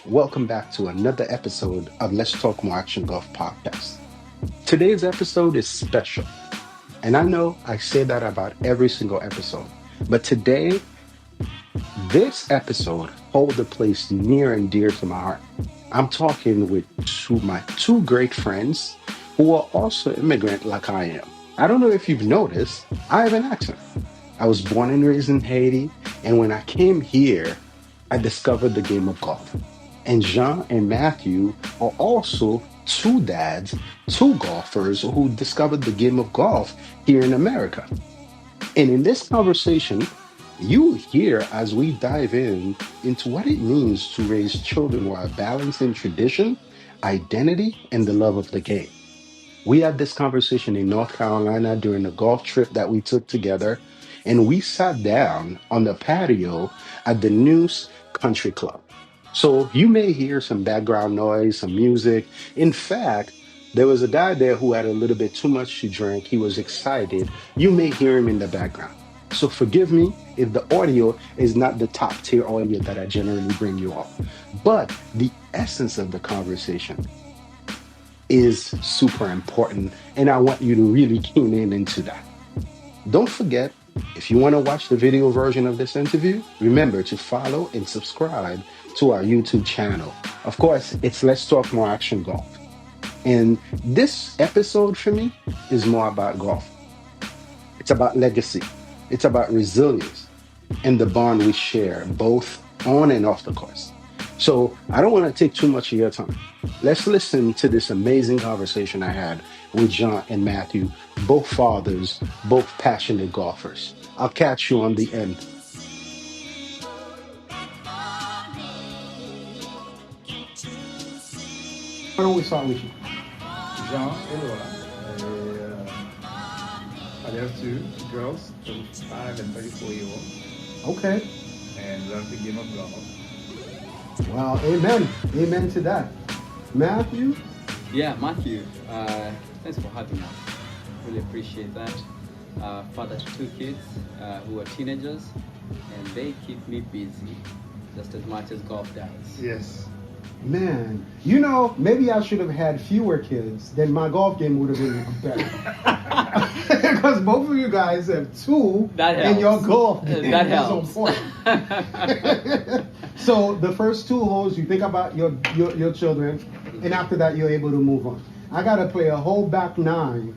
Welcome back to another episode of Let's Talk More Action Golf podcast. Today's episode is special, and I know I say that about every single episode, but today, this episode holds a place near and dear to my heart. I'm talking with my two great friends who are also immigrant like I am. I don't know if you've noticed, I have an accent. I was born and raised in Haiti, and when I came here, I discovered the game of golf. And Jean and Matthew are also two dads, two golfers who discovered the game of golf here in America. And in this conversation, you hear as we dive into what it means to raise children while balancing tradition, identity, and the love of the game. We had this conversation in North Carolina during a golf trip that we took together, and we sat down on the patio at the Neuse Country Club. So you may hear some background noise, some music. In fact, there was a guy there who had a little bit too much to drink. He was excited. You may hear him in the background. So forgive me if the audio is not the top tier audio that I generally bring you all. But the essence of the conversation is super important, and I want you to really keen in into that. Don't forget, if you want to watch the video version of this interview, remember to follow and subscribe to our YouTube channel. Of course, it's Let's Talk More Action Golf. And this episode for me is more about golf. It's about legacy. It's about resilience and the bond we share both on and off the course. So I don't want to take too much of your time. Let's listen to this amazing conversation I had with John and Matthew, both fathers, both passionate golfers. I'll catch you on the end. Why don't we start with you? Jean et Laura. Et, I have two girls, 35 and 34-year old, Okay. and love the game of golf. Well, amen. Amen to that. Matthew? Yeah, Mathew, thanks for having us. Really appreciate that. Father to two kids who are teenagers, and they keep me busy just as much as golf does. Yes. Man, maybe I should have had fewer kids, then my golf game would have been better. Because both of you guys have two, That and your helps. golf game That is helps. on point. So the first two holes, you think about your children, and after that, you're able to move on. I got to play a whole back nine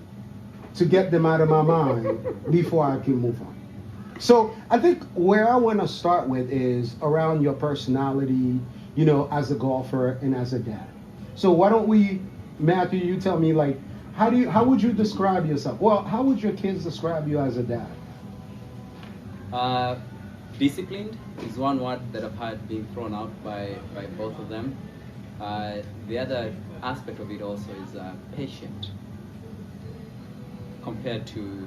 to get them out of my mind before I can move on. So I think where I want to start with is around your personality, as a golfer and as a dad. So why don't we, Matthew, you tell me, like, how would you describe yourself? Well, how would your kids describe you as a dad? Disciplined is one word that I've had being thrown out by both of them. The other aspect of it also is patient compared to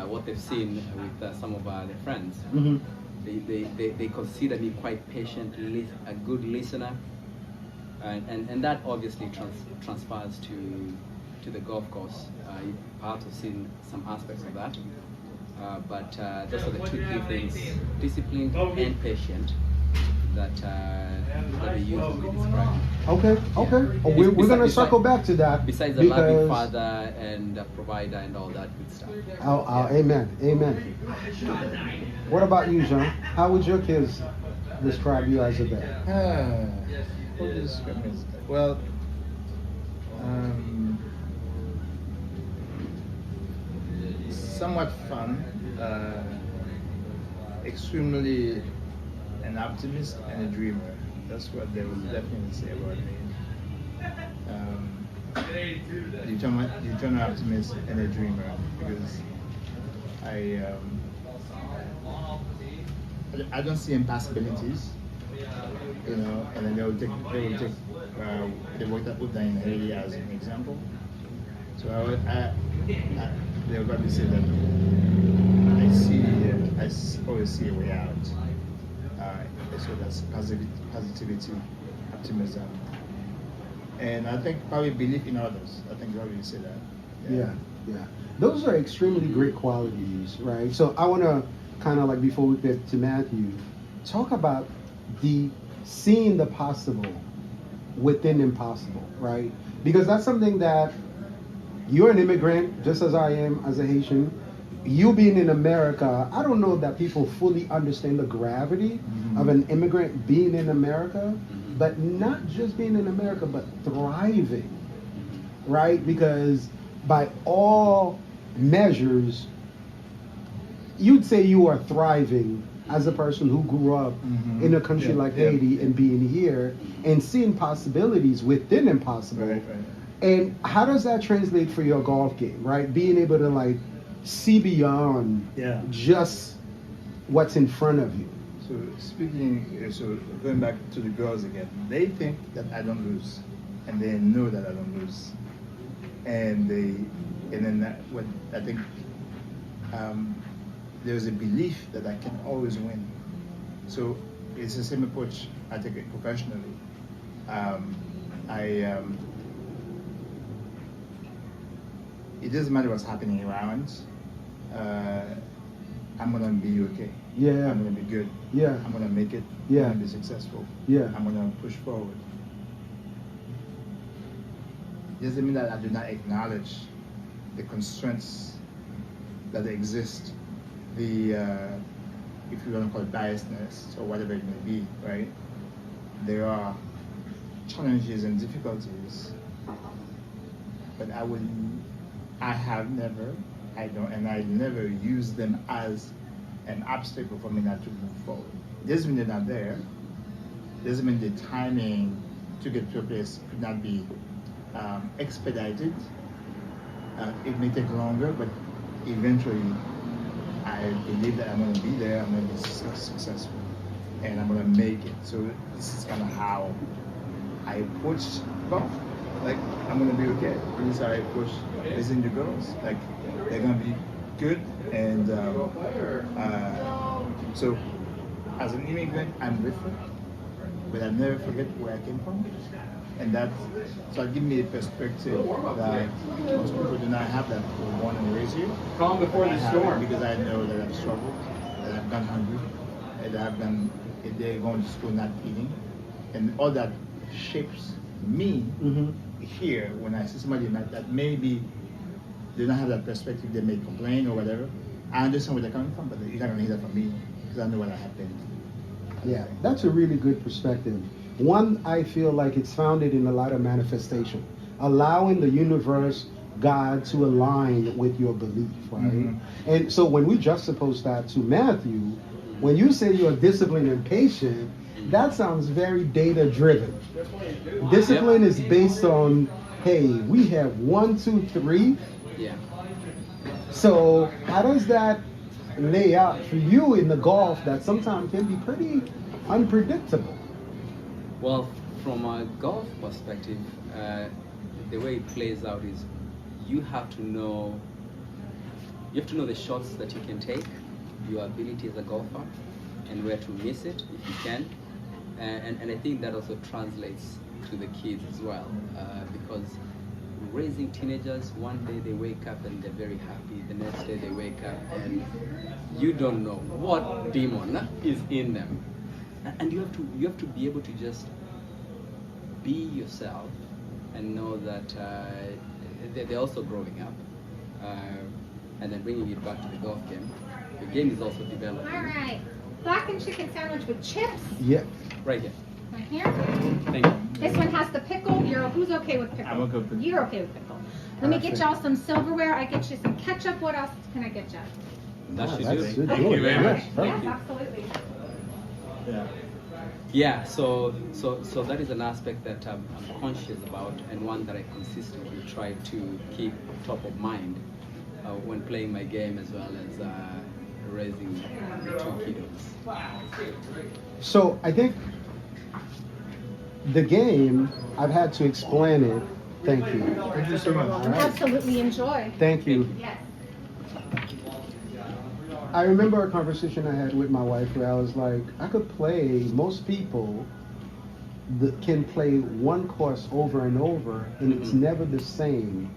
what they've seen with some of their friends. Mm-hmm. They consider me quite patient, a good listener, and that obviously transfers to the golf course. Perhaps have seen some aspects of that, but those are the two key things: disciplined and patient that we use as we describe. Okay. Oh, we're going to circle back to that. Besides a loving father and a provider and all that good stuff. Amen. What about you, Jean? How would your kids describe you as a dad? What is describe me as- Well, somewhat fun, extremely an optimist and a dreamer. That's what they would definitely say about me. Eternal optimist and a dreamer, because I don't see impossibilities, and then they will take the work that we've done in Haiti as an example. So they will probably say that always see a way out. So that's positivity, optimism, and I think probably belief in others. I think probably say that. Yeah. Those are extremely great qualities, right? So I want to kind of, like, before we get to Matthew, talk about the seeing the possible within impossible, right? Because that's something that you're an immigrant, just as I am as a Haitian. You being in America, I don't know that people fully understand the gravity of an immigrant being in America, but not just being in America, but thriving, right? Because by all measures, you'd say you are thriving as a person who grew up in a country like Haiti and being here and seeing possibilities within impossible. Right. And how does that translate for your golf game, right? Being able to like see beyond just what's in front of you. So going back to the girls again, they think that I don't lose, and they know that I don't lose, and then what I think there's a belief that I can always win. So it's the same approach I take it professionally. It doesn't matter what's happening around. I'm gonna be okay. Yeah. I'm gonna be good. Yeah. I'm gonna make it. Yeah. I'm gonna be successful. Yeah. I'm gonna push forward. Doesn't mean that I do not acknowledge the constraints that exist, the if you want to call it biasness or whatever it may be, right? There are challenges and difficulties, but I never use them as an obstacle for me not to move forward. Doesn't mean they're not there. Doesn't mean the timing to get to a place could not be expedited. It may take longer, but eventually I believe that I'm going to be there, I'm going to be successful, and I'm going to make it. So this is kind of how I approach golf. Like, I'm going to be okay. This is how I approach raising the girls. Like, they're going to be good, and so as an immigrant, I'm different, but I never forget where I came from. And that, so it gives me a perspective that most people do not have, that were born and raised here. Calm before the storm. Because I know that I've struggled, that I've gone hungry, and that I've gone, they're going to school not eating. And all that shapes me here when I see somebody that maybe they don't have that perspective, they may complain or whatever. I understand where they're coming from, but you're not going to hear that from me because I know what I have been. Yeah, that's a really good perspective. One, I feel like it's founded in a lot of manifestation, allowing the universe, God, to align with your belief, right? And so when we juxtapose that to Matthew, when you say you're disciplined and patient, that sounds very data driven. Discipline is based on, hey, we have 1, 2, 3. Yeah. So how does that lay out for you in the golf that sometimes can be pretty unpredictable? Well, from a golf perspective, the way it plays out is you have to know the shots that you can take, your ability as a golfer, and where to miss it if you can. And I think that also translates to the kids as well, because raising teenagers, one day they wake up and they're very happy, the next day they wake up and you don't know what demon is in them. And you have to be able to just be yourself and know that they're also growing up, and then bringing it back to the golf game. The game is also developing. All right, blackened chicken sandwich with chips. Yeah. Right here. Right here. Thank you. This one has the pickle. Who's okay with pickle? I'm okay with pickle. You're okay with pickle. Let me get y'all some silverware. I get you some ketchup. What else can I get you? That should That's do it. good. Thank you very much. Yes, absolutely. Yeah. Yeah, so that is an aspect that I'm conscious about, and one that I consistently try to keep top of mind when playing my game, as well as raising the two kiddos. So I think the game, I've had to explain it. Thank you. Thank you so much. Absolutely enjoy. Thank you. Yes. I remember a conversation I had with my wife where I was like, I could play, most people can play one course over and over, and it's never the same,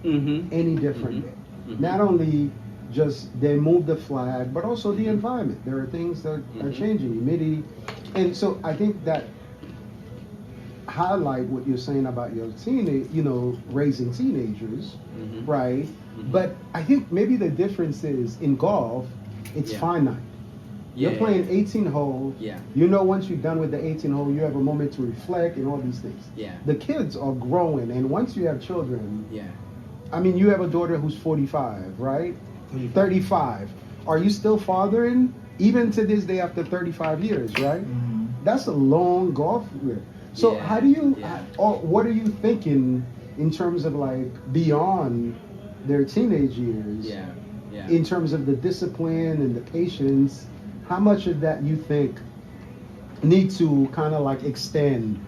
any different. Not only just they move the flag, but also the environment. There are things that are changing, humidity. And so I think that highlight what you're saying about your raising teenagers, right? But I think maybe the difference is in golf, it's finite. You're playing 18 holes. Yeah. Once you're done with the 18 hole, you have a moment to reflect and all these things. Yeah. The kids are growing, and once you have children, Yeah. I mean, you have a daughter who's 45, right? 35. Are you still fathering even to this day after 35 years, right? That's a long golf career. So how do you, or what are you thinking in terms of like beyond their teenage years? In terms of the discipline and the patience, how much of that you think need to kind of like extend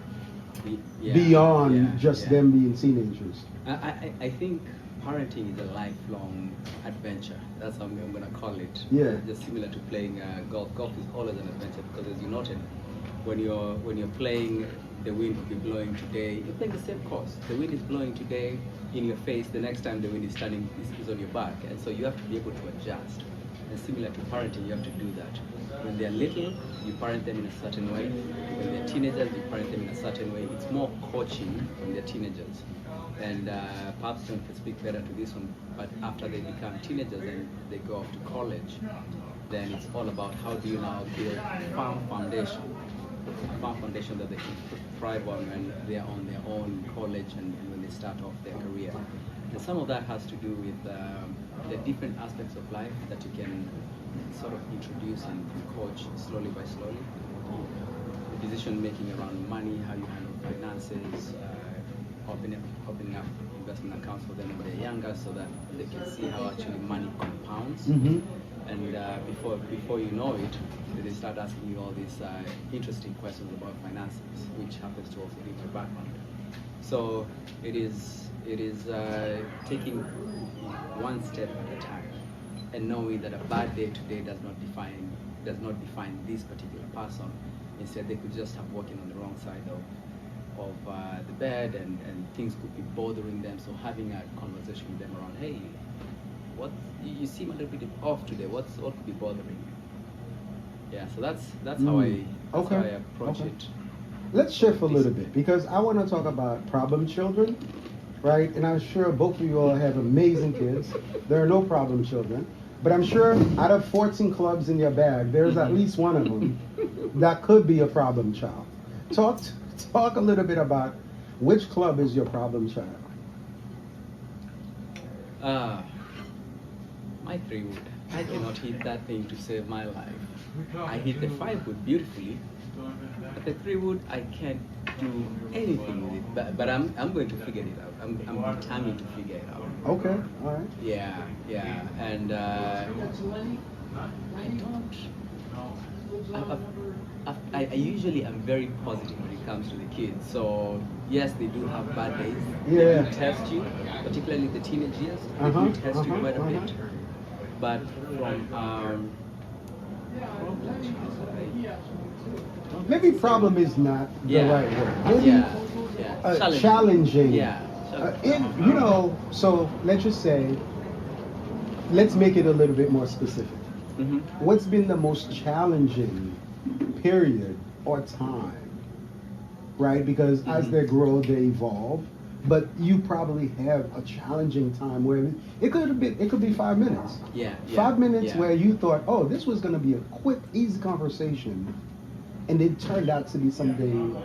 beyond just them being teenagers? I think parenting is a lifelong adventure. That's how I'm going to call it. Yeah. Just similar to playing golf. Golf is always an adventure because, as you noted, when you're playing, the wind will be blowing today. You're playing the same course. The wind is blowing today in your face. The next time the wind is standing is on your back, and so you have to be able to adjust. And similar to parenting, you have to do that. When they're little, you parent them in a certain way. When they're teenagers, you parent them in a certain way. It's more coaching when they're teenagers. And perhaps John can speak better to this one, but after they become teenagers and they go off to college, then it's all about how do you now build a firm foundation that they can thrive on when they are on their own college and when they start off their career. And some of that has to do with the different aspects of life that you can sort of introduce and coach slowly by slowly. The decision making around money, how you handle finances, opening up investment accounts for them when they're younger so that they can see how actually money compounds. And before you know it, they start asking you all these interesting questions about finances, which happens to also be my background. So it is taking one step at a time, and knowing that a bad day today does not define this particular person. Instead, they could just have walking on the wrong side of the bed, and things could be bothering them. So having a conversation with them around, hey, you seem a little bit off today. What could be bothering you? Yeah, so that's how I approach it. Let's shift a little bit because I want to talk about problem children, right? And I'm sure both of you all have amazing kids. There are no problem children, but I'm sure out of 14 clubs in your bag, there's at least one of them that could be a problem child. Talk a little bit about which club is your problem child. My 3-wood. I cannot hit that thing to save my life. I hit the 5-wood beautifully, but the 3-wood I can't do anything with it. But I'm going to figure it out. I'm determined to figure it out. Okay, all right. Yeah, and I usually am very positive when it comes to the kids. So yes, they do have bad days. Yeah. They do test you, particularly the teenage years. They do test you quite a bit. But from maybe problem is not the right word. Maybe challenging. Yeah. So let's just say, let's make it a little bit more specific. What's been the most challenging period or time, right? Because as they grow, they evolve. But you probably have a challenging time where it could be 5 minutes. 5 minutes where you thought, oh, this was going to be a quick, easy conversation, and it turned out to be something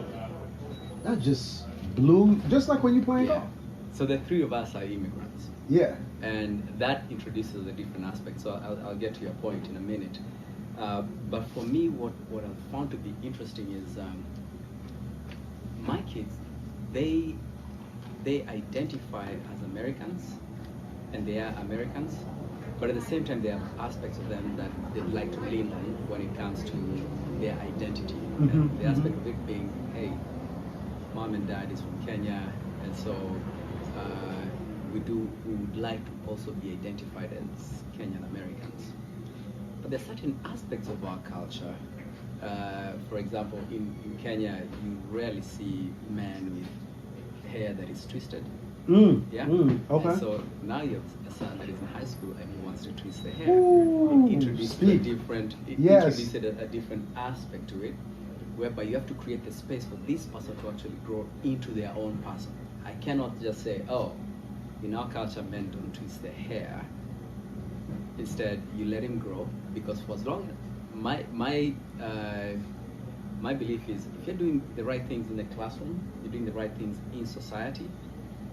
that just blew, just like when you're playing golf. So the 3 of us are immigrants. Yeah. And that introduces a different aspect. So I'll get to your point in a minute. But for me, what I found to be interesting is my kids, they identify as Americans, and they are Americans, but at the same time, there are aspects of them that they'd like to lean on when it comes to their identity. And the aspect of it being, hey, mom and dad is from Kenya, and so we would like to also be identified as Kenyan Americans. But there are certain aspects of our culture. For example, in Kenya, you rarely see men with hair that is twisted. Okay. And so now you have a son that is in high school and he wants to twist the hair. It introduced a different aspect to it. whereby you have to create the space for this person to actually grow into their own person. I cannot just say, oh, in our culture, men don't twist their hair. Instead, you let him grow, because for as long, my belief is, if you're doing the right things in the classroom, you're doing the right things in society,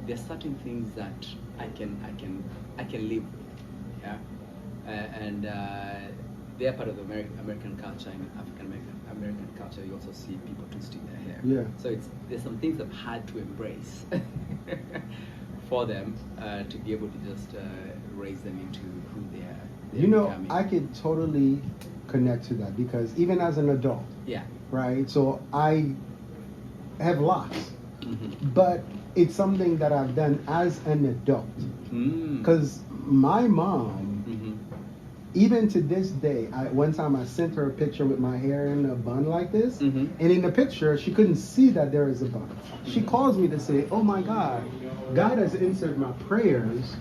there are certain things that I can live with, yeah, and they are part of the American culture. In African American culture, you also see people twisting their hair. Yeah. So there's some things I've had to embrace for them to be able to just raise them into who they are. You know, becoming. I could totally connect to that, because even as an adult, Yeah. right? So I have locks, Mm-hmm. but it's something that I've done as an adult. Mm. Because my mom, Mm-hmm. even to this day, one time I sent her a picture with my hair in a bun like this, Mhm. and in the picture, she couldn't see that there is a bun. She calls me to say, oh my God has answered my prayers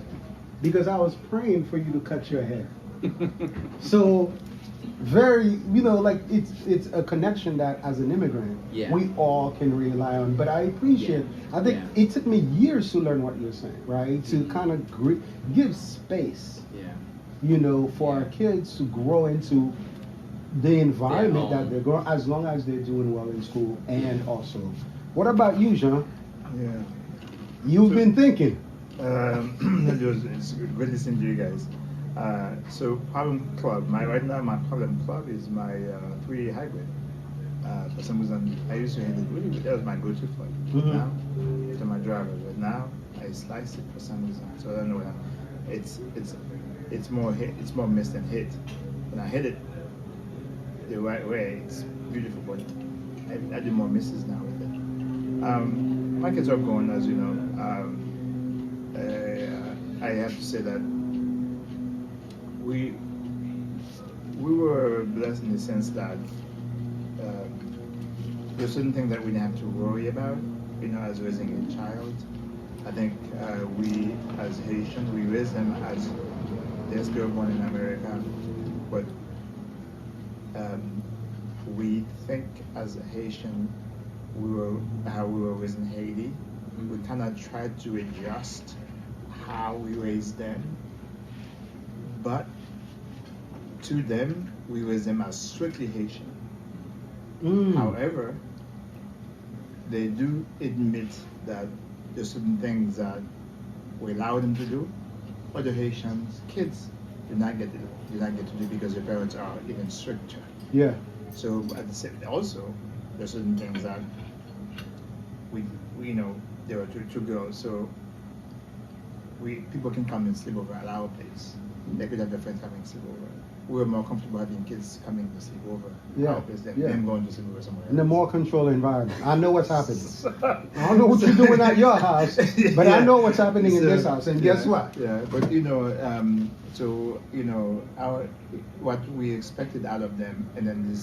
because I was praying for you to cut your hair. So, very, like it's a connection that as an immigrant, Yeah. we all can rely on. But I appreciate, I think Yeah. it took me years to learn what you're saying, right? To kind of give space, Yeah. for our kids to grow into the environment Their that own. they're growing, as long as they're doing well in school. And also, what about you, Jean? Yeah. You've been thinking. It's good listening to you guys. So problem club. Right now my problem club is my 3 hybrid. For some reason I used to hate it really good. That was my go-to club. Mhm. Now to my driver, but now I slice it for some reason. So I don't know what it's more miss than hit. When I hit it the right way, it's beautiful, but I do more misses now with it. My kids are going, as you know. I have to say that we were blessed in the sense that there's certain things that we didn't have to worry about, as raising a child. I think we, as Haitians, we raise them as they're still born in America, but we think as a Haitian, how we were raised in Haiti. We kind of tried to adjust how we raised them, but to them, we raise them as strictly Haitian. However, they do admit that there's certain things that we allow them to do, other Haitians kids do not get to do because their parents are even stricter. Yeah. So at the same, also there's certain things that we there are two girls, so people can come and sleep over at our place. They could have their friends coming and sleep over. We're more comfortable having kids coming to sleep over at our place than them going to sleep over somewhere else. In a more controlled environment. I know what's happening. I don't know what you're doing at your house, but I know what's happening in this house. And guess what? Yeah, but what we expected out of them, and then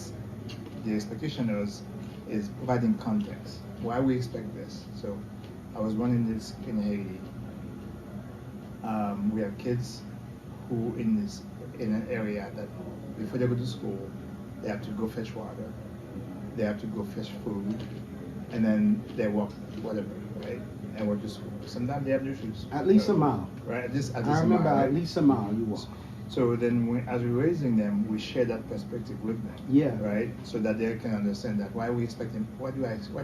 the expectation is providing context. Why we expect this? So, I was running this in Haiti. We have kids who in an area that before they go to school, they have to go fetch water, they have to go fetch food, and then they walk whatever, right? And walk to school. Sometimes they have no shoes. At least a mile. Right. At least I remember a mile, at least a mile you walk. So then, as we're raising them, we share that perspective with them. Yeah. Right. So that they can understand that why we expect them. Why do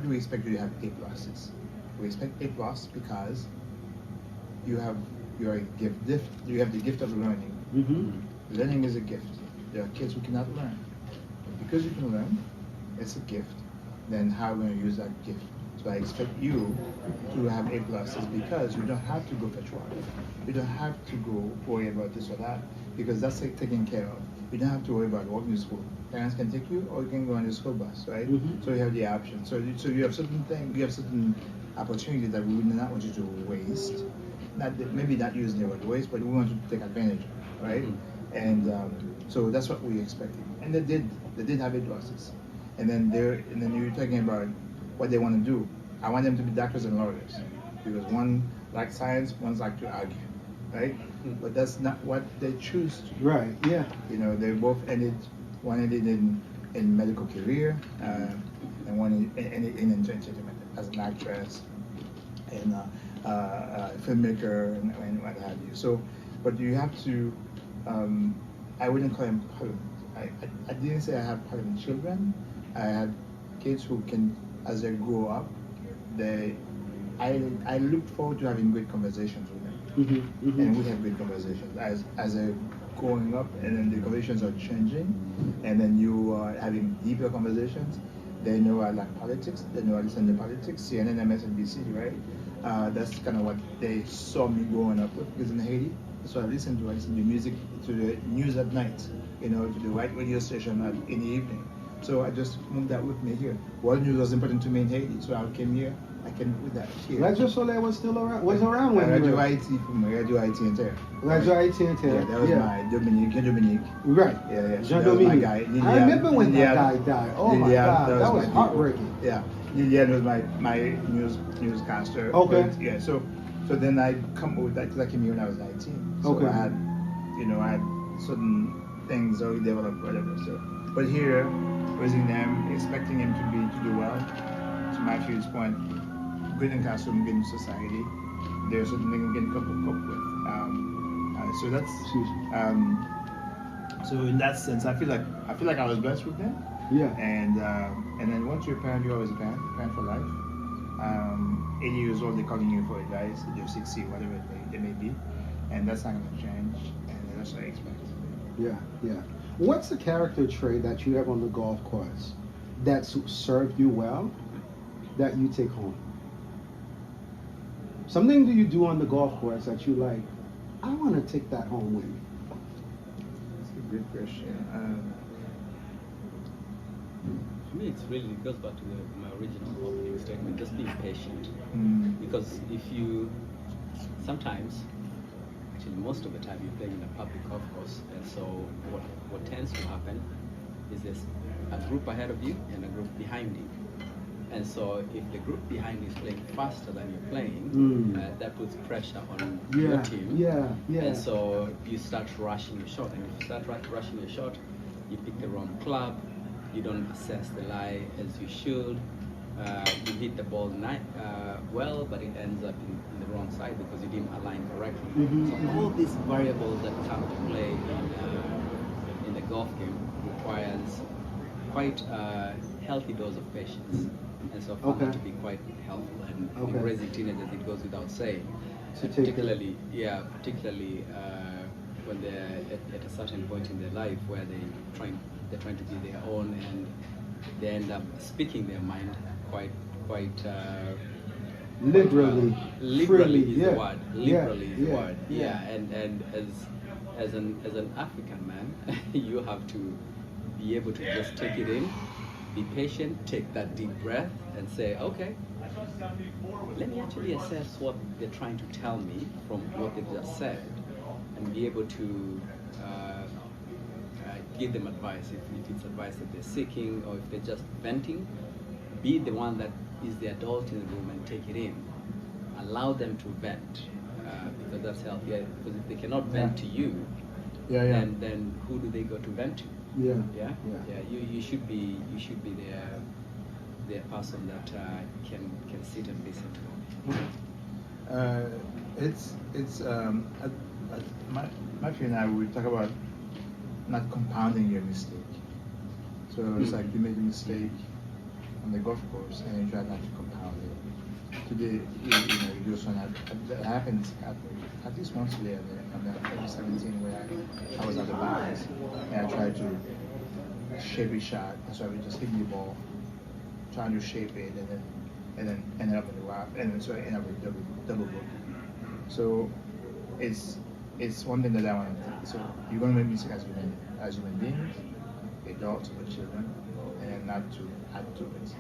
we expect you to have A pluses? We expect A plus because you have the gift of learning. Mm-hmm. Learning is a gift. There are kids who cannot learn. Because you can learn, it's a gift. Then how are we going to use that gift? So I expect you to have A pluses because you don't have to go fetch water. You don't have to go worry about this or that because that's taken care of. You don't have to worry about walking to school. Parents can take you or you can go on the school bus, right? Mm-hmm. So you have the option. So you have certain opportunities that we would not want you to waste. Maybe not using the word waste, but we want you to take advantage of, right? Mm-hmm. And so that's what we expected. And they did have A pluses. And then you're talking about what they want to do. I want them to be doctors and lawyers because one likes science, one's like to argue, right? But that's not what they choose to do. Right. Yeah. They both one ended in medical career, and one in entertainment as an actress and filmmaker and what have you. So, but you have to. I wouldn't call them parent. I didn't say I have parent children. I have kids who can, as they grow up, I look forward to having great conversations with them, and we have great conversations as they're growing up, and then the conversations are changing, and then you are having deeper conversations. They know I like politics. They know I listen to politics. CNN, MSNBC, right? That's kind of what they saw me growing up with. Because in Haiti, so I listen to music, to the news at night, to the white radio station in the evening. So I just moved that with me here. World news was important to me in Haiti, so I came here. I came with that here. Radio Soleil was still around. Was around when Radio Haiti from Radio Haiti and Terre. Radio Haiti and Terre. Yeah, that was my Dominique. Right. Yeah. Jean That was my Dominique. guy. I remember when that guy died. Oh my God, that was heartbreaking. Yeah. Lilian was my newscaster. Okay. But, yeah. So then I come with that because I came here when I was 19. So Okay. I had certain things already developed, whatever. So, but here, raising them, expecting him to do well. To Mathew's point, good in classroom, good in society. There's certain things we can cope with. So that's so in that sense, I feel like I was blessed with them. Yeah. And then once you're a parent, you're always a parent for life. 80 years old, they're calling you for advice. They're 60, whatever they may be, and that's not going to change. And that's what I expect. Yeah. What's the character trait that you have on the golf course that's served you well that you take home? Something that you do on the golf course that you like, I want to take that home with me. That's a good question. For me, it goes back to my original opening statement, just being patient. Because if you, sometimes, actually most of the time, you're playing in a public golf course, and so what tends to happen is there's a group ahead of you and a group behind you. And so if the group behind you is playing faster than you're playing, that puts pressure on your team. Yeah. And so you start rushing your shot. And if you start rushing your shot, you pick the wrong club, you don't assess the lie as you should, you hit the ball well, but it ends up in the wrong side because you didn't align correctly. So all these variables that come to play in the golf game requires quite a healthy dose of patience. And so I found it to be quite helpful. And in raising teenagers, it goes without saying. Particularly when they're at a certain point in their life where they're trying to be their own, and they end up speaking their mind quite liberally. Liberally is the word. Liberally is the word. Yeah. And as an African man, you have to be able to just take it in, be patient, take that deep breath, and say, okay, let me actually assess what they're trying to tell me from what they've just said, and be able to give them advice if it's advice that they're seeking, or if they're just venting. Be the one that is the adult in the room and take it in. Allow them to vent, because that's healthy. Because if they cannot vent to you, then who do they go to vent to? You should be their person that can sit and listen to. Mathew and I, we talk about not compounding your mistake. So it's like you make a mistake on the golf course and you try not to compound it. Today, you do something that happens at least once a day. On the 17 where I was at the bounds and I tried to shape a shot. And so I was just hitting the ball, trying to shape it, and then ended up in the rough, and then so I ended up with double bogey. So it's one thing that I want to. So you're going to make mistakes as human beings, adults or children, and then not to add to it.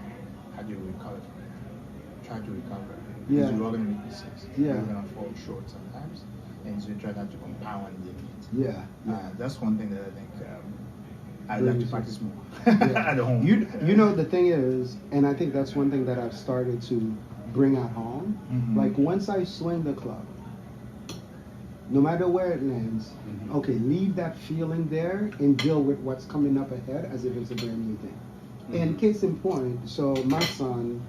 How do you recover from it? Try to recover. Because you're all going to make mistakes. You're going to fall short sometimes, and so you try not to compound it. That's one thing that I think I'd like to practice more at home. You know, the thing is, and I think that's one thing that I've started to bring at home. Like once I swing the club, no matter where it lands, okay, leave that feeling there and deal with what's coming up ahead as if it's a brand new thing. And case in point, so my son,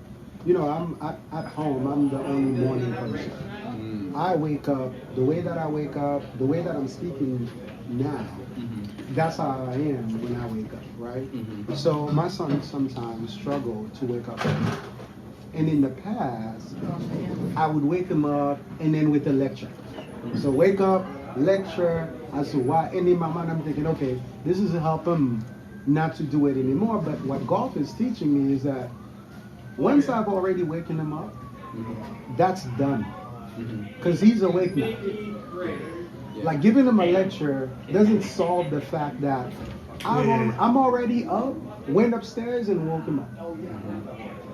you know, I'm at home. I'm the only morning person. I wake up the way that I wake up, the way that I'm speaking now. That's how I am when I wake up, right? So my son sometimes struggle to wake up. And in the past, I would wake him up and then with a lecture. So wake up, lecture as to why. And in my mind, I'm thinking, okay, this is to help him not to do it anymore. But what golf is teaching me is that once I've already waken him up, that's done. Because he's awake now. Like giving him a lecture doesn't solve the fact that I'm already up, went upstairs and woke him up.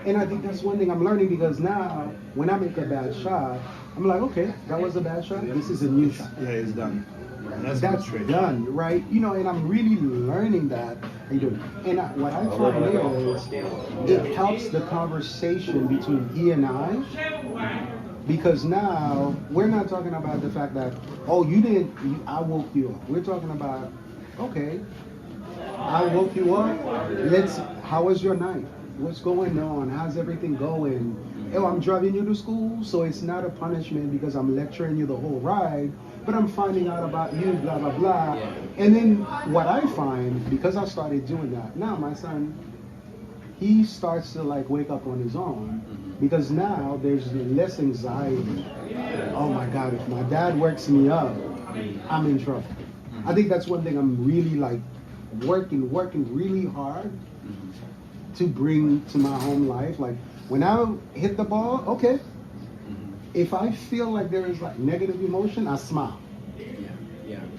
And I think that's one thing I'm learning, because now when I make a bad shot, I'm like, okay, that was a bad shot. This is a new shot. Yeah, it's done. That's done, right? You know, and I'm really learning that. And what I find is it helps the conversation between he and I, because now we're not talking about the fact that, oh, I woke you up. We're talking about, okay, I woke you up. How was your night? What's going on? How's everything going? Oh, I'm driving you to school, so it's not a punishment because I'm lecturing you the whole ride, but I'm finding out about you, blah, blah, blah. And then what I find, because I started doing that, now my son, he starts to like wake up on his own, because now there's less anxiety. Oh my God, if my dad wakes me up, I'm in trouble. I think that's one thing I'm really like working really hard to bring to my home life. Like when I hit the ball, okay, if I feel like there is like negative emotion, I smile.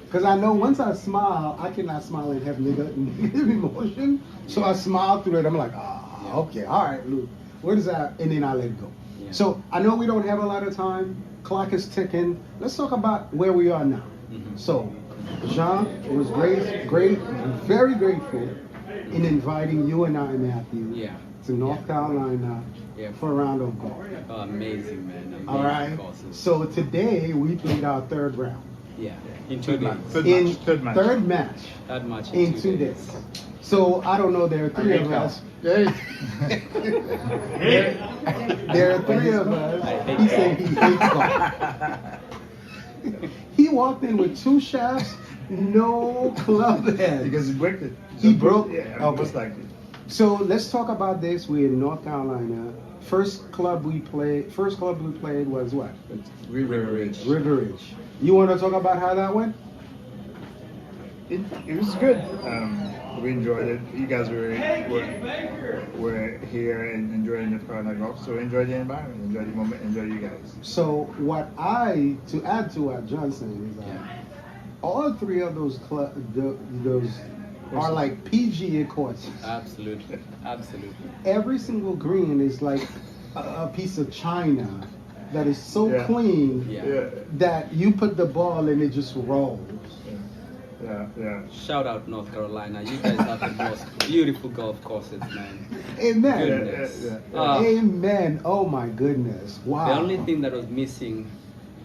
Because I know once I smile, I cannot smile and have negative emotion. So I smile through it. I'm like, okay, all right, Luke, where does that? And then I let it go. So I know we don't have a lot of time. Clock is ticking. Let's talk about where we are now. So, Jean, it was great, very grateful in inviting you and I, Mathew, to North Carolina for a round of golf. Oh, amazing, man. Amazing. All right. So today we played our third round. Yeah, in 2 days. Third match. Third match. That much in 2 days. So I don't know. There are three of us. There are three of us. He said he hates golf. He walked in with 2 shafts, no club head. Because he broke it. He broke. Yeah, most likely. So let's talk about this. We're in North Carolina. First club we played was what? River Ridge. River Ridge. You want to talk about how that went? It was good. We enjoyed it. You guys were here and enjoying the Carolina golf, so enjoy the environment, enjoy the moment, enjoy you guys. So to add to what Johnson is that all 3 of those those are like PGA courses. Absolutely. Every single green is like a piece of china that is so clean that you put the ball and it just rolls. Shout out North Carolina. You guys have the most beautiful golf courses, man. Amen. Goodness. Amen. Oh my goodness. Wow. The only thing that was missing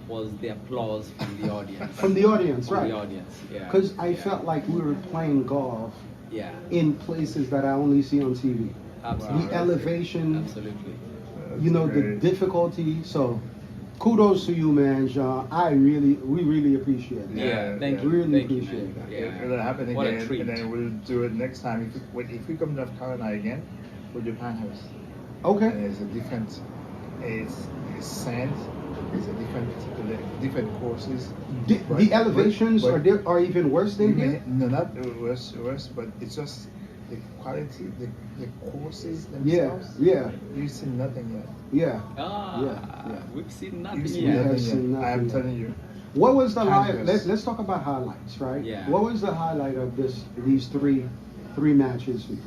was the applause from the audience. From the audience, right? The audience, Because I felt like we were playing golf in places that I only see on TV. Absolutely. The elevation. Absolutely. You know, the difficulty. So kudos to you, man, Jean. We really appreciate it. Thank you. Really Thank you, appreciate man. that. It'll happen What a again, treat. and then we'll do it next time. If we come to North Carolina again, we'll do Panhouse. Okay. And it's a different, it's sand. It's a different courses. The elevations are even worse than here? No, not worse, but it's just the quality, the courses themselves. Yeah. You've seen nothing yet. Yeah. We've seen nothing You've seen yet. nothing yet. I am telling you. What was the highlight? Let's talk about highlights, right? Yeah. What was the highlight of these three matches for you?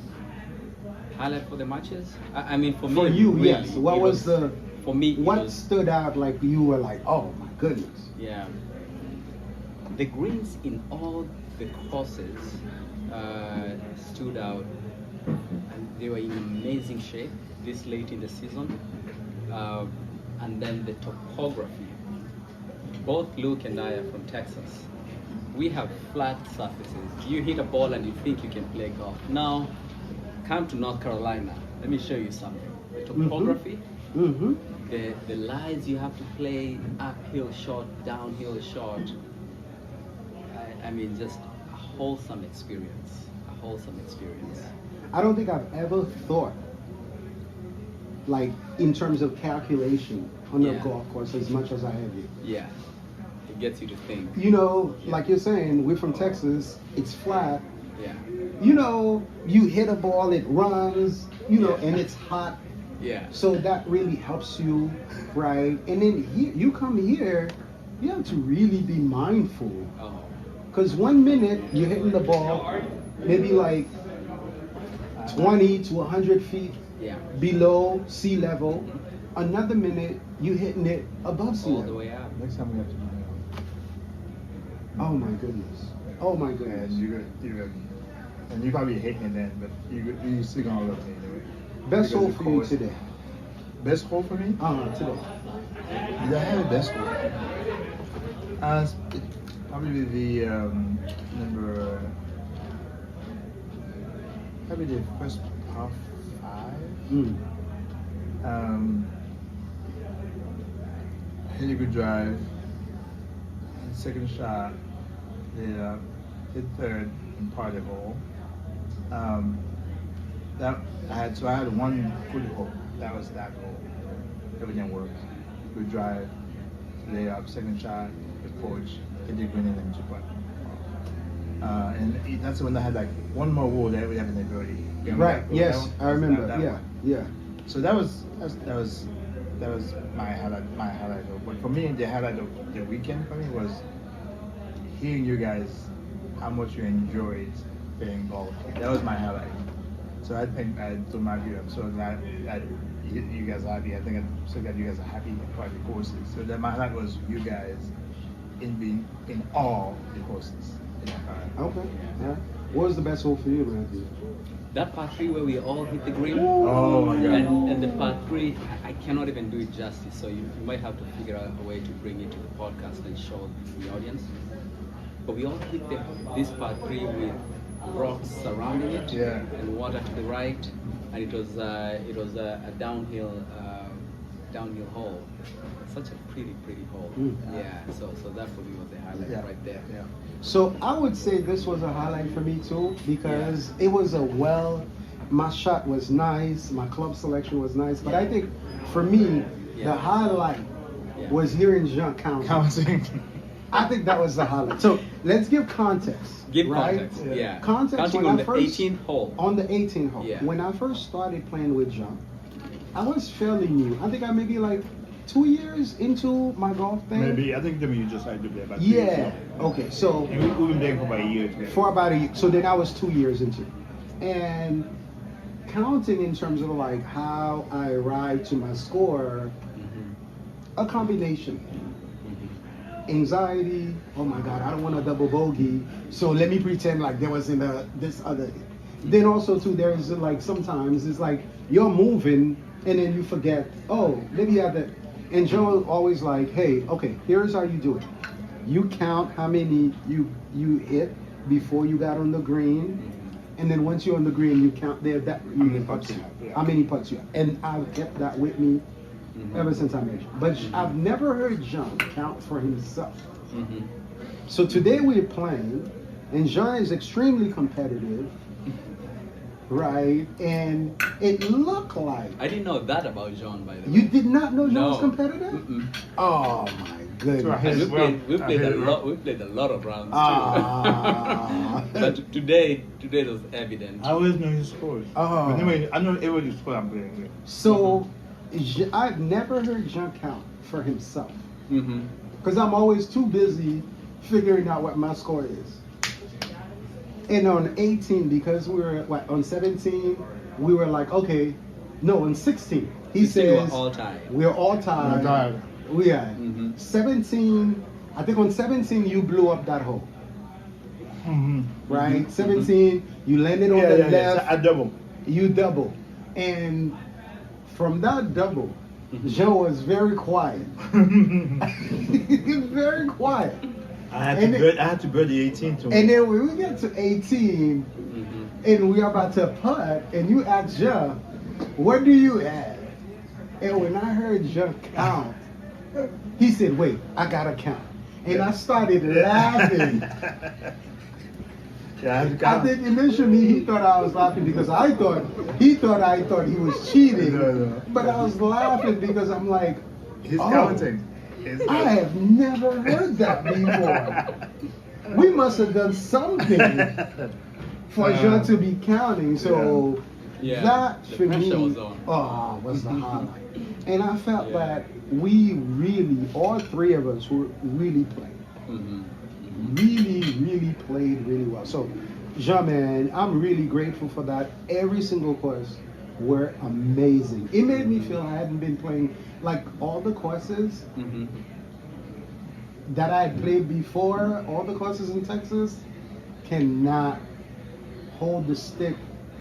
Highlight for the matches? I mean, for me. For you, really, yes. What was the? For me, what stood out? Like you were like, oh my goodness. Yeah. The greens in all the courses stood out, and they were in amazing shape this late in the season. And then the topography. Both Luke and I are from Texas. We have flat surfaces. You hit a ball and you think you can play golf. Now, come to North Carolina, let me show you something. The topography, Mm-hmm. the lines you have to play, uphill shot, downhill shot. I mean, just a wholesome experience. A wholesome experience. I don't think I've ever thought, like, in terms of calculation on the Yeah. golf course as much as I have here. Yeah, it gets you to think. You know, like you're saying, we're from Texas, it's flat. Yeah, You know, you hit a ball, it runs, you know, Yeah. and it's hot. yeah, So that really helps you, right? And then here, you come here, you have to really be mindful. oh, Because 1 minute you're hitting the ball, maybe like 20 to 100 feet yeah, below sea level. Another minute you hitting it above sea all the level. way up. Next time we have to do Oh my goodness. Oh my that. goodness. And you probably hate me then, but you still gonna love me anyway. Best Because hole of for you course- today. Best hole for me? Today. Did I have a best hole? Probably the number. Probably the first par 5. Mm. Hit a good drive. Second shot, hit third and par the hole. I had one good hole. That was that hole. Everything worked. Good drive, layup, second shot, approach, hit the green and then chip putt. And that's when I had like one more hole that we have in the birdie. Right. Yes, I remember. Yeah. One. Yeah. So that was my highlight. But for me, the highlight of the weekend for me was hearing you guys how much you enjoyed playing golf. That was my highlight. So I think I told Mathew, I'm so glad that you guys are happy. I think I'm so glad you guys are happy about the courses. So that my highlight was you guys in being in all the courses. Okay. Yeah. What was the best hole for you, Matthew? That par 3 where we all hit the green. Oh my God. And the part 3, I cannot even do it justice. So you might have to figure out a way to bring it to the podcast and show the audience. But we all hit this part 3 with rocks surrounding it, Yeah. and water to the right, and it was a downhill hole. Such a pretty hole. Mm. Yeah. So that for me was the highlight right there. Yeah. So I would say this was a highlight for me too because it was my shot was nice, my club selection was nice, but I think for me, the highlight was hearing Jean count. Counting. I think that was the highlight. So let's give context. Give right? context. Yeah. Context Counting when on I the first, 18th hole. On the 18th hole. Yeah. When I first started playing with Jean, I was fairly new. I think I maybe like 2 years into my golf thing. Maybe I think you just started to play about 2 Yeah. years ago. Okay. So And we've been playing for about a year together. for about a year. So then I was 2 years into it. And counting in terms of like how I arrived to my score, a combination. Anxiety, oh my God, I don't want a double bogey, so let me pretend like there wasn't this other. Then also too, there is like sometimes it's like you're moving and then you forget, oh, maybe you have that. And Joe always like, hey, okay, here's how you do it. You count how many you hit before you got on the green, and then once you're on the green, you count there that how many putts you have. How many putts you have. And I've kept that with me ever since I made it. But I've never heard John count for himself. So today we're playing, and John is extremely competitive, right? And it looked like I didn't know that about John, by the way. you did not know John No. was competitive. Mm-mm. Oh my goodness! And we played a lot of rounds too. Ah. But today it was evident. I always know his scores. Oh. But anyway, I know every score I'm playing with. So I've never heard John count for himself Mm-hmm. because I'm always too busy figuring out what my score is. And on 18, because we were on 17, we were like, okay, no, on 16. He 16 we were says all tied. we're all tied. We're tied. We had Mhm. 17. I think on 17 you blew up that hole, Mm-hmm. right? 17, you landed on the left. I double. You double, and from that double, Joe was very quiet. He was very quiet. I And had to bird the 18 to And then when we get to 18, and we are about to putt, and you ask Jean, what do you have? And when I heard Jean count, he said, wait, I gotta count. And I started laughing. Yeah, I think initially he thought I was laughing because I thought he was cheating. No. But I was laughing because I'm like, He's oh, counting. I have never heard that before. We must have done something for Jean to be counting. So that the for pressure me was on. was the highlight. And I felt that we really, all three of us, were really playing. Mm-hmm. Really played really well. So, Jean, man, I'm really grateful for that. Every single course were amazing. It made me feel I hadn't been playing, like all the courses that I had played before, all the courses in Texas cannot hold the stick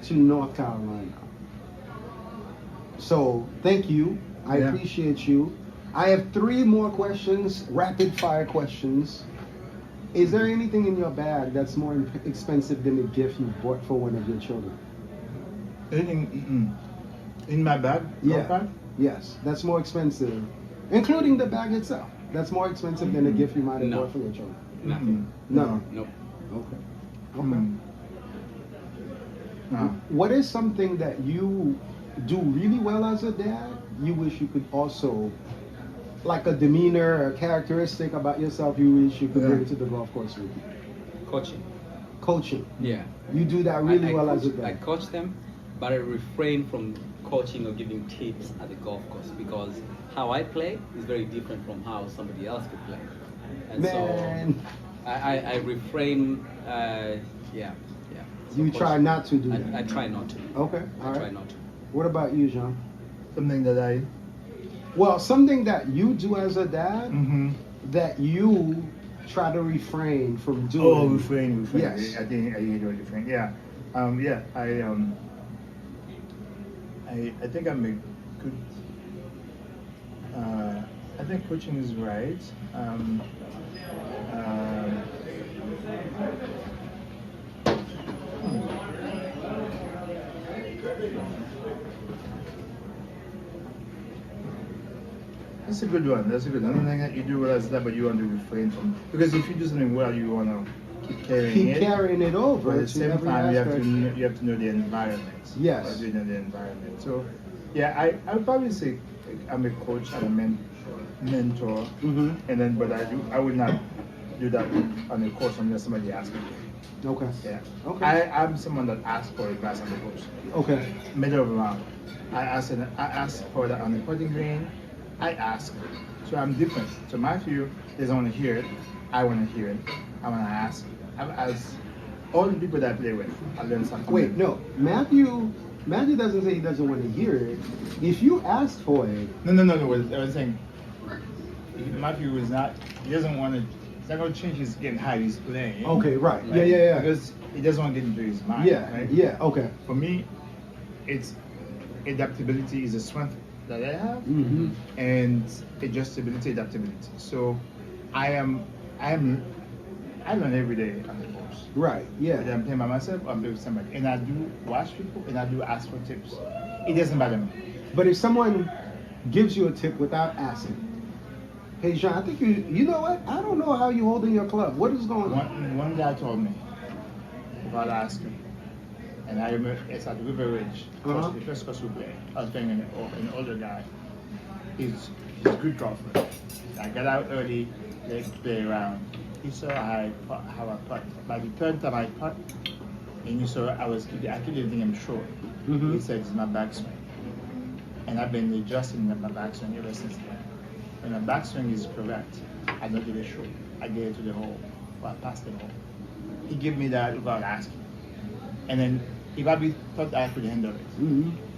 to North Carolina. So, thank you. I appreciate you. I have 3 more questions, rapid fire questions. Is there anything in your bag that's more expensive than a gift you bought for one of your children? Anything in my bag? Yeah. Bag? Yes, that's more expensive, including the bag itself. That's more expensive than a gift you might have bought for your children. Nothing. No. Nope. Okay. No. What is something that you do really well as a dad? You wish you could also, like a demeanor, a characteristic about yourself, you wish you could bring to the golf course with you? Coaching. Yeah. You do that really I well coach, as a dad. I coach them, but I refrain from coaching or giving tips at the golf course because how I play is very different from how somebody else could play. And Man. so I refrain. So You try not to do I that. try not to. Okay. I try not to. What about you, Jean? Something that something that you do as a dad that you try to refrain from doing. Oh, refrain. Yes. I think I do refrain. Yeah. I think I'm a good. I think coaching is right. That's a good one. That's a good one. I don't think that you do well as that, but you want to refrain from, because if you do something well, you want to keep carrying it over. But at the to same every time, aspect. you have to know the environment. Yes. You have to know the environment. So, yeah, I would probably say I'm a coach and a mentor, and then but I would not do that on a course unless somebody asks me. Okay. Yeah. Okay. I'm someone that asks for advice on the course. Okay. Middle of the round. I ask for that on the putting green. I ask. So I'm different. So Mathew doesn't want to hear it. I want to hear it. I want to ask. I've asked all the people that I play with. I learn something. Wait, no. Matthew doesn't say he doesn't want to hear it. If you ask for it. No. I was saying Mathew is not. He doesn't want to. He's not going to change his game how he's playing. Okay, right. Yeah. Because he doesn't want to get into his mind. Yeah. Right? Yeah. Okay. For me, it's adaptability is a strength that I have, and adjustability, adaptability. So I learn every day on the course. Right. Yeah. Whether I'm playing by myself or I'm playing with somebody, and I do watch people and I do ask for tips. It doesn't bother me. But if someone gives you a tip without asking, hey Jean, I think you know what? I don't know how you holding your club. What is going on? One guy told me without asking. And I remember it's at River Ridge, the first course we played. I was playing an older guy. He's a good golfer. I got out early, let's play around. He saw how I putt. By the third time I putt, and you saw I couldn't think I'm short. He said it's my backswing. And I've been adjusting my backswing ever since then. When my backswing is correct, I don't get it short. I get it to the hole, or I pass the hole. He gave me that without asking. And then if I thought I could handle it,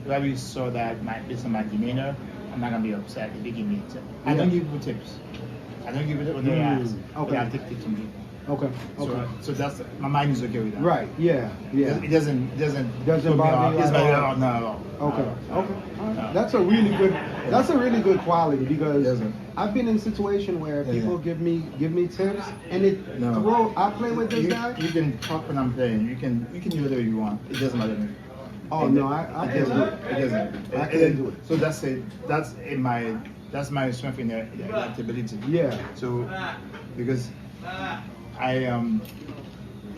if I saw that based on my demeanor, I'm not gonna be upset if they give me a tip. I don't give people tips. I don't give it when they ask. Okay. I take tips from people. Okay. So that's my mind is okay with that. Right. Yeah. Yeah. It doesn't put me bother off. you It's at not all? at all. Not at all. Okay. Not at all. Okay. All right. No. That's a really good. That's a really good quality because Doesn't. I've been in a situation where people give me tips and it No. I play with this You, guy. you can talk when I'm playing. You can do whatever you want. It doesn't matter to me. Oh no, I can't do it. It doesn't. I can't do it. So that's it. That's my strength in adaptability. Yeah. So because I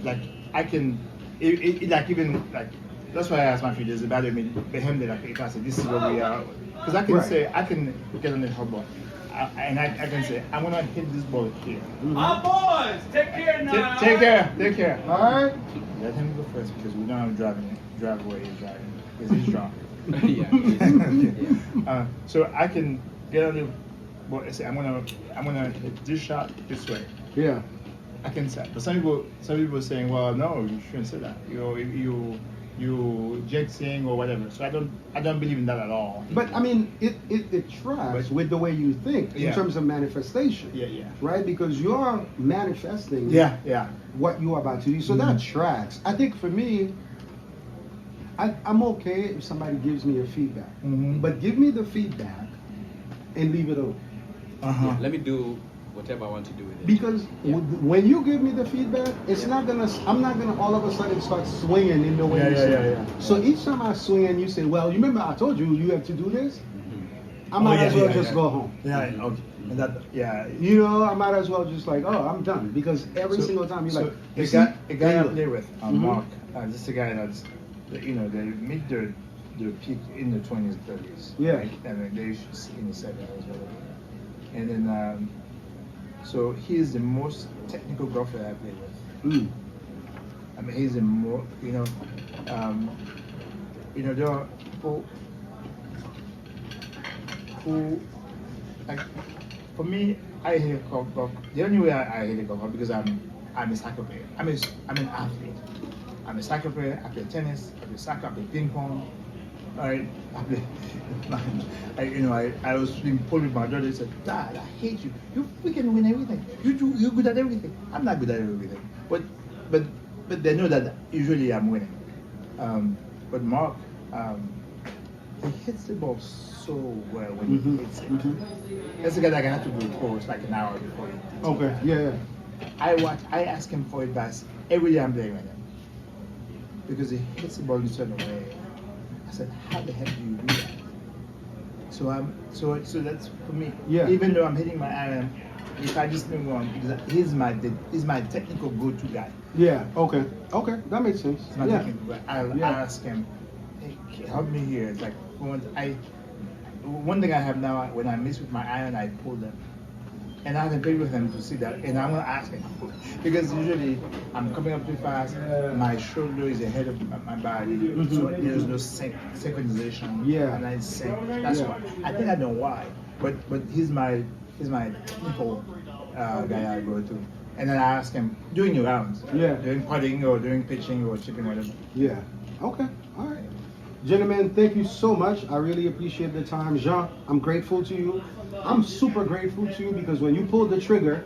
like I can like even like that's why I asked Mathew, does it bother me him that like if I say this is where we are, because I can say I can get on the hot ball. I can say I'm gonna hit this ball here. Our boys, take care now. Take care. All right. Let him go first because we don't have drive away he's driving because he's drunk. Yeah. So I can get on the ball and say I'm gonna hit this shot this way. Yeah. I can say, but some people are saying, well, no, you shouldn't say that. You jinxing or whatever. So I don't believe in that at all. But I mean, it tracks with the way you think in terms of manifestation. Yeah. Right, because you're manifesting. Yeah. What you are about to do. So that tracks. I think for me, I'm okay if somebody gives me a feedback, but give me the feedback and leave it alone. Yeah, let me do whatever I want to do with it. Because when you give me the feedback, I'm not gonna all of a sudden start swinging in the way you say. Yeah. So each time I swing and you say, well, you remember I told you have to do this, I might as well just go home. Yeah, okay. And that, You know, I might as well just like, oh, I'm done. Because every single time you're like, a guy I play with, Mark, this is a guy that's, they meet their peak in the 20s, 30s. Yeah. Right? And they in the 70s, whatever. And then, so he's the most technical golfer I play with. I mean, he's the more, there are people who, like, for me, I hit golf. The only way I hit golf because I'm a soccer player. I'm an athlete. I'm a soccer player. I play tennis. I play soccer. I play ping pong. All right. I was being pulled with my daughter and said, Dad, I hate you. We can win everything. You're good at everything. I'm not good at everything. But they know that usually I'm winning. But Mark, he hits the ball so well when he hits it. That's the guy that I have to do course like an hour before he hits it. Okay, yeah. I ask him for advice every day I'm playing with him. Because he hits the ball in a certain way. I said, how the heck do you do that? So that's for me. Yeah. Even though I'm hitting my iron, if I just bring one, he's my technical go-to guy. Yeah. Okay. That makes sense. He's my technical guy. I'll ask him, hey, help me here. It's like one thing I have now, when I miss with my iron, I pull them. And I haven't played with him to see that. And I'm going to ask him. Because usually I'm coming up too fast, my shoulder is ahead of my body. So there's no synchronization. Yeah. And I sink. That's why. I think I know why. But he's my technical guy I go to. And then I ask him during the rounds. Yeah. During putting or during pitching or chipping, whatever. Yeah. Okay. All right. Gentlemen, thank you so much. I really appreciate the time. Jean, I'm grateful to you. I'm super grateful to you because when you pulled the trigger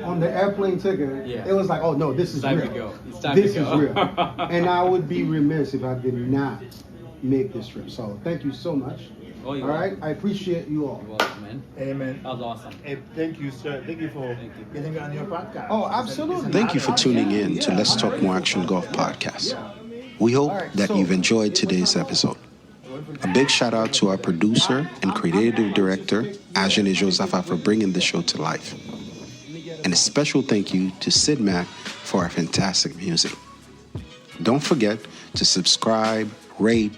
on the airplane ticket, it was like, oh no, this is real. This is real. And I would be remiss if I did not make this trip. So thank you so much. Oh, all right, I appreciate you all. You're welcome, man. Amen. That was awesome. Hey, thank you, sir. Thank you for getting me on your podcast. Oh, absolutely. Thank you for tuning in to Let's Talk More Action Golf podcast. We hope that you've enjoyed today's episode. A big shout out to our producer and creative director, Ajane Josepha, for bringing the show to life. And a special thank you to Sid Mack for our fantastic music. Don't forget to subscribe, rate,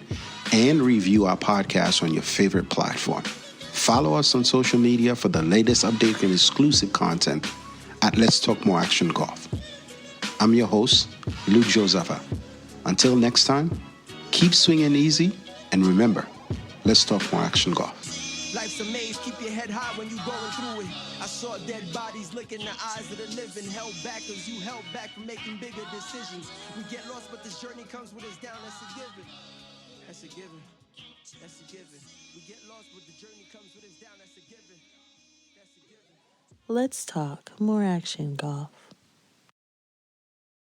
and review our podcast on your favorite platform. Follow us on social media for the latest update and exclusive content at Let's Talk More Action Golf. I'm your host, Luke Josepha. Until next time, keep swinging easy, and remember, let's talk more action golf. Life's a maze, keep your head high when you going through it. I saw dead bodies look in the eyes of the living, held back as you held back from making bigger decisions. We get lost, but this journey comes with us down, that's a given. That's a given. That's a given. We get lost, but the journey comes with us down, that's a given. That's a given. Let's talk more action golf.